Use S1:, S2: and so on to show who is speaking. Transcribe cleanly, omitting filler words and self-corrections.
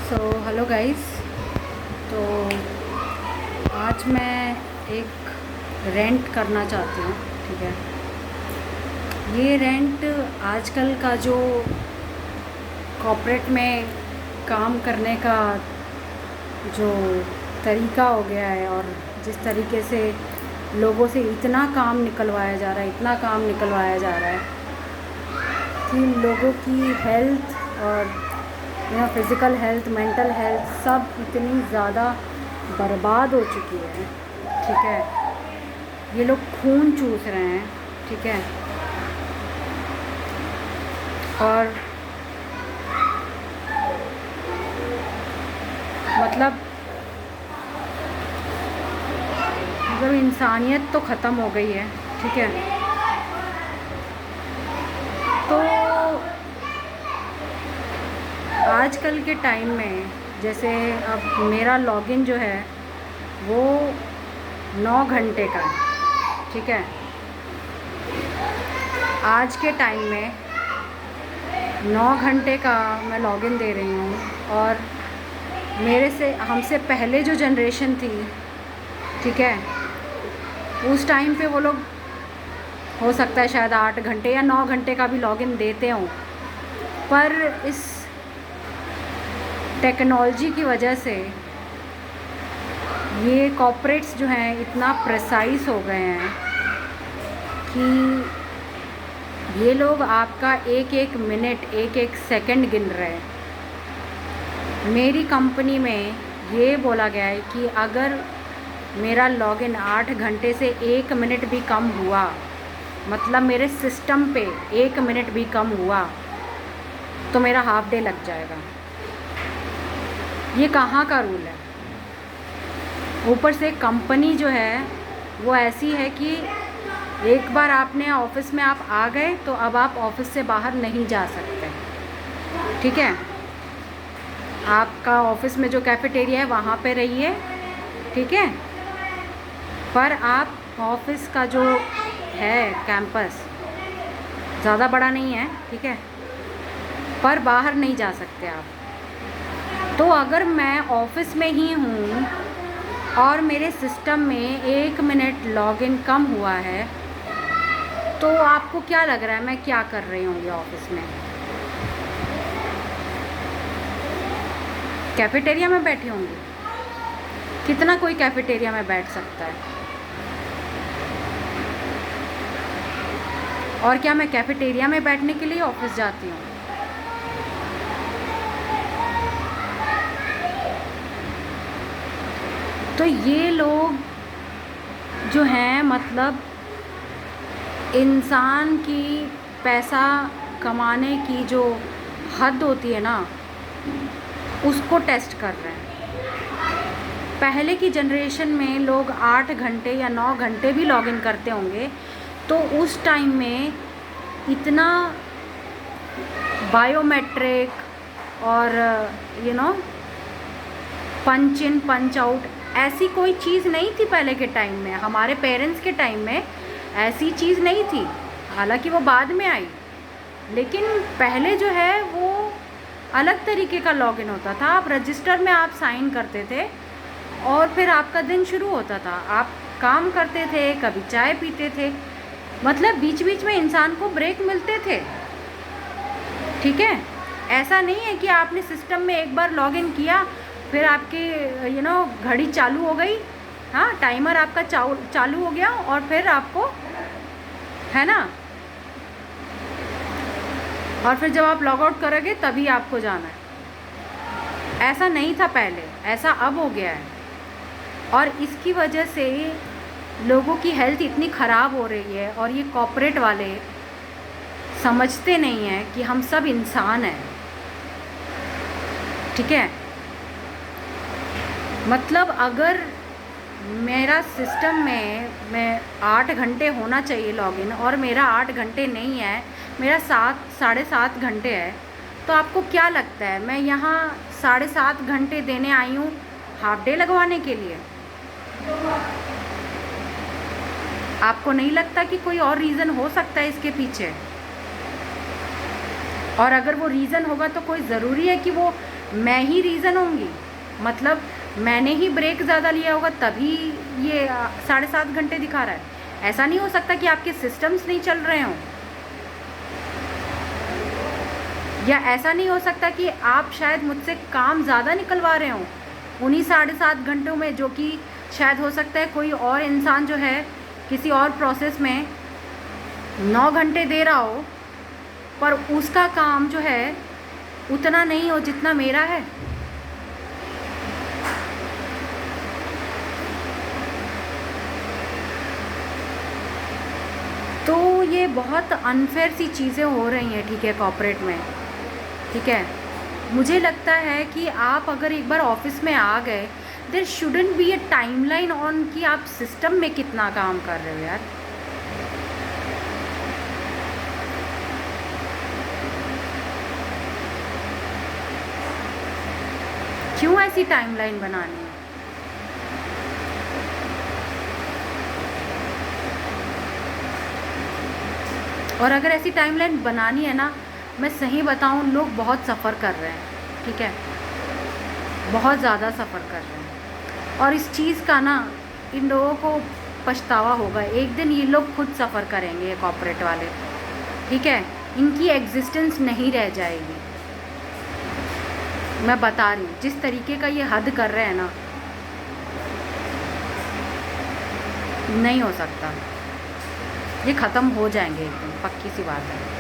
S1: Hello guys. तो आज मैं एक रेंट करना चाहती हूँ। ठीक है, ये रेंट आजकल का जो कॉर्पोरेट में काम करने का जो तरीका हो गया है, और जिस तरीके से लोगों से इतना काम निकलवाया जा रहा है, इतना काम निकलवाया जा रहा है कि लोगों की हेल्थ और फिज़िकल हेल्थ, मेंटल हेल्थ सब इतनी ज़्यादा बर्बाद हो चुकी है। ठीक है, ये लोग खून चूस रहे हैं। ठीक है, और मतलब इंसानियत तो ख़त्म हो गई है। ठीक है, तो आजकल के टाइम में जैसे अब मेरा लॉगिन जो है वो 9 घंटे का है। ठीक है, आज के टाइम में 9 घंटे का मैं लॉगिन दे रही हूँ, और मेरे से हमसे पहले जो जनरेशन थी, ठीक है, उस टाइम पे वो लोग हो सकता है शायद 8 घंटे या 9 घंटे का भी लॉगिन देते हों, पर इस टेक्नोलॉजी की वजह से ये कॉर्पोरेट्स जो हैं इतना प्रिसाइज हो गए हैं कि ये लोग आपका एक एक मिनट, एक एक सेकंड गिन रहे हैं। मेरी कंपनी में ये बोला गया है कि अगर मेरा लॉगिन 8 घंटे से 1 मिनट भी कम हुआ, मतलब मेरे सिस्टम पे 1 मिनट भी कम हुआ, तो मेरा हाफ डे लग जाएगा। ये कहाँ का रूल है? ऊपर से कंपनी जो है वो ऐसी है कि एक बार आपने ऑफिस में आप आ गए तो अब आप ऑफिस से बाहर नहीं जा सकते। ठीक है, आपका ऑफिस में जो कैफेटेरिया है वहाँ पे रहिए। ठीक है, पर आप ऑफिस का जो है कैंपस ज़्यादा बड़ा नहीं है, ठीक है, पर बाहर नहीं जा सकते आप। तो अगर मैं ऑफिस में ही हूँ और मेरे सिस्टम में 1 मिनट लॉगिन कम हुआ है, तो आपको क्या लग रहा है मैं क्या कर रही होंगी ऑफिस में? कैफेटेरिया में बैठी होंगी? कितना कोई कैफेटेरिया में बैठ सकता है? और क्या मैं कैफेटेरिया में बैठने के लिए ऑफिस जाती हूँ? तो ये लोग जो हैं, मतलब इंसान की पैसा कमाने की जो हद होती है ना, उसको टेस्ट कर रहे हैं। पहले की जनरेशन में लोग 8 घंटे या 9 घंटे भी लॉगिन करते होंगे, तो उस टाइम में इतना बायोमेट्रिक और पंच इन पंच आउट ऐसी कोई चीज़ नहीं थी पहले के टाइम में। हमारे पेरेंट्स के टाइम में ऐसी चीज़ नहीं थी, हालांकि वो बाद में आई, लेकिन पहले जो है वो अलग तरीके का लॉगिन होता था। आप रजिस्टर में आप साइन करते थे और फिर आपका दिन शुरू होता था। आप काम करते थे, कभी चाय पीते थे, मतलब बीच बीच में इंसान को ब्रेक मिलते थे। ठीक है, ऐसा नहीं है कि आपने सिस्टम में एक बार लॉगिन किया फिर आपकी घड़ी चालू हो गई, हाँ, टाइमर आपका चालू हो गया और फिर आपको, है ना, और फिर जब आप लॉग आउट करोगे तभी आपको जाना है। ऐसा नहीं था पहले, ऐसा अब हो गया है। और इसकी वजह से लोगों की हेल्थ इतनी ख़राब हो रही है, और ये कॉर्पोरेट वाले समझते नहीं हैं कि हम सब इंसान हैं। ठीक है, मतलब अगर मेरा सिस्टम में मैं 8 घंटे होना चाहिए लॉगिन, और मेरा 8 घंटे नहीं है, मेरा 7-7.5 घंटे है, तो आपको क्या लगता है मैं यहाँ 7.5 घंटे देने आई हूँ हाफ डे लगवाने के लिए? आपको नहीं लगता कि कोई और रीज़न हो सकता है इसके पीछे? और अगर वो रीज़न होगा तो कोई ज़रूरी है कि वो मैं ही रीज़न होंगी? मतलब मैंने ही ब्रेक ज़्यादा लिया होगा तभी ये 7.5 घंटे दिखा रहा है। ऐसा नहीं हो सकता कि आपके सिस्टम्स नहीं चल रहे हों, या ऐसा नहीं हो सकता कि आप शायद मुझसे काम ज़्यादा निकलवा रहे हों उन्हीं 7.5 घंटों में, जो कि शायद हो सकता है कोई और इंसान जो है किसी और प्रोसेस में 9 घंटे दे रहा हो, पर उसका काम जो है उतना नहीं हो जितना मेरा है। तो ये बहुत अनफेयर सी चीज़ें हो रही हैं, ठीक है, कॉर्पोरेट में, ठीक है। मुझे लगता है कि आप अगर एक बार ऑफिस में आ गए, there shouldn't be a timeline on कि आप सिस्टम में कितना काम कर रहे हो यार। क्यों ऐसी टाइमलाइन बनानी है? और अगर ऐसी टाइमलाइन बनानी है ना, मैं सही बताऊं, लोग बहुत सफ़र कर रहे हैं, ठीक है, बहुत ज़्यादा सफ़र कर रहे हैं। और इस चीज़ का ना इन लोगों को पछतावा होगा, एक दिन ये लोग खुद सफ़र करेंगे, ये कॉर्पोरेट वाले, ठीक है, इनकी एग्जिस्टेंस नहीं रह जाएगी। मैं बता रही हूँ, जिस तरीके का ये हद कर रहे हैं ना, नहीं हो सकता, ये ख़त्म हो जाएंगे एकदम, पक्की सी बात है।